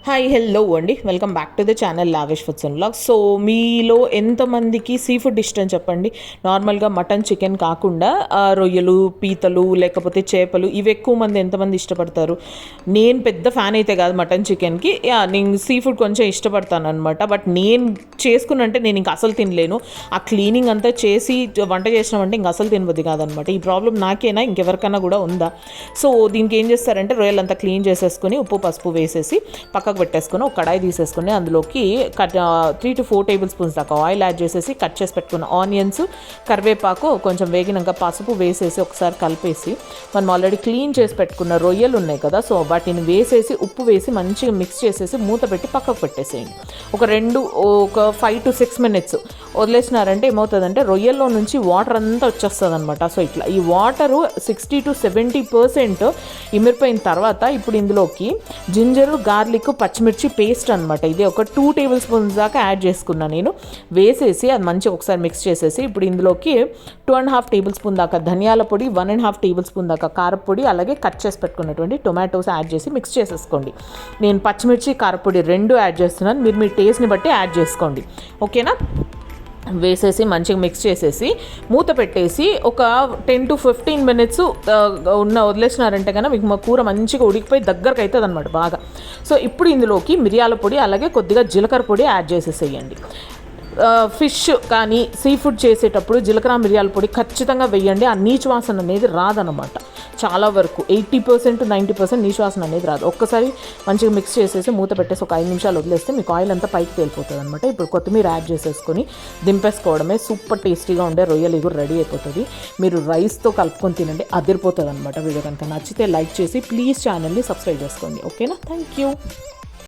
Hi hello అండి, welcome back to the channel lavish foods and vlogs. So మీలో ఎంతమందికి sea food ఇష్టం చెప్పండి. నార్మల్గా మటన్ చికెన్ కాకుండా రొయ్యలు, పీతలు, లేకపోతే చేపలు, ఇవి ఎక్కువ మంది ఎంతమంది ఇష్టపడతారు? నేను పెద్ద ఫ్యాన్ అయితే కాదు మటన్ చికెన్కి. నేను సీ ఫుడ్ కొంచెం ఇష్టపడతాను అనమాట. బట్ నేను చేసుకున్నంటే నేను ఇంక అసలు తినలేను. ఆ క్లీనింగ్ అంతా చేసి వంట చేసినామంటే ఇంక అసలు తినబుద్ది కాదనమాట. ఈ ప్రాబ్లం నాకేనా ఇంకెవరికైనా కూడా ఉందా? సో దీనికి ఏం చేస్తారంటే రొయ్యలంతా క్లీన్ చేసేసుకొని ఉప్పు పసుపు వేసేసి పక్కకు పెట్టేసుకొని ఒక కడాయి తీసేసుకొని అందులోకి 3 to 4 టేబుల్ స్పూన్స్ దాకా ఆయిల్ యాడ్ చేసేసి కట్ చేసి పెట్టుకున్న ఆనియన్స్, కరివేపాకు కొంచెం వేగినాక పసుపు వేసేసి ఒకసారి కలిపేసి మనం ఆల్రెడీ క్లీన్ చేసి పెట్టుకున్న రొయ్యలు ఉన్నాయి కదా, సో వాటిని వేసేసి ఉప్పు వేసి మంచిగా మిక్స్ చేసేసి మూత పెట్టి పక్కకు పెట్టేసేయండి. ఒక 5 to 6 minutes వదిలేసినారంటే ఏమవుతుందంటే రొయ్యల్లో నుంచి వాటర్ అంతా వచ్చేస్తుంది అనమాట. సో ఇట్లా ఈ వాటరు 60 to 70% ఇమిరిపోయిన తర్వాత ఇప్పుడు ఇందులోకి జింజరు, గార్లిక్, పచ్చిమిర్చి పేస్ట్ అనమాట. ఇది ఒక 2 టేబుల్ స్పూన్స్ దాకా యాడ్ చేసుకున్నాను నేను. వేసేసి అది మంచిగా ఒకసారి మిక్స్ చేసేసి ఇప్పుడు ఇందులోకి 2.5 టేబుల్ స్పూన్ దాకా ధనియాల పొడి, 1.5 టేబుల్ స్పూన్ దాకా కారపొడి, అలాగే కట్ చేసి పెట్టుకున్నటువంటి టొమాటోస్ యాడ్ చేసి మిక్స్ చేసేసుకోండి. నేను పచ్చిమిర్చి, కారపొడి 2 యాడ్ చేస్తున్నాను. మీరు మీ టేస్ట్ని బట్టి యాడ్ చేసుకోండి, ఓకేనా? వేసేసి మంచిగా మిక్స్ చేసేసి మూత పెట్టేసి ఒక 10 to 15 minutes వదిలేసినారంటే కనుక మీకు మా కూర మంచిగా ఉడికిపోయి దగ్గరకు అవుతుంది అనమాట బాగా. సో ఇప్పుడు ఇందులోకి మిరియాల పొడి అలాగే కొద్దిగా జీలకర్ర పొడి యాడ్ చేసేసేయండి. ఫిష్ కానీ సీ ఫుడ్ చేసేటప్పుడు జీలకర్ర మిరియాల పొడి ఖచ్చితంగా వేయండి. ఆ నీచు వాసన అనేది రాదనమాట. చాలా వరకు 80% to 90% నీచు వాసన అనేది రాదు. ఒక్కసారి మంచిగా మిక్స్ చేసేసి మూత పెట్టేసి ఒక 5 నిమిషాలు వదిలేస్తే మీకు ఆయిల్ అంతా పైకి తేలిపోతుంది అనమాట. ఇప్పుడు కొత్తిమీర యాడ్ చేసేసుకొని దింపేసుకోవడమే. సూపర్ టేస్టీగా ఉండే రొయ్యలు ఇగురు రెడీ అయిపోతుంది. మీరు రైస్తో కలుపుకొని తినండి, అదిరిపోతుంది అనమాట. వీడియో కనుక నచ్చితే లైక్ చేసి ప్లీజ్ ఛానల్ని సబ్స్క్రైబ్ చేసుకోండి, ఓకేనా? Thank you.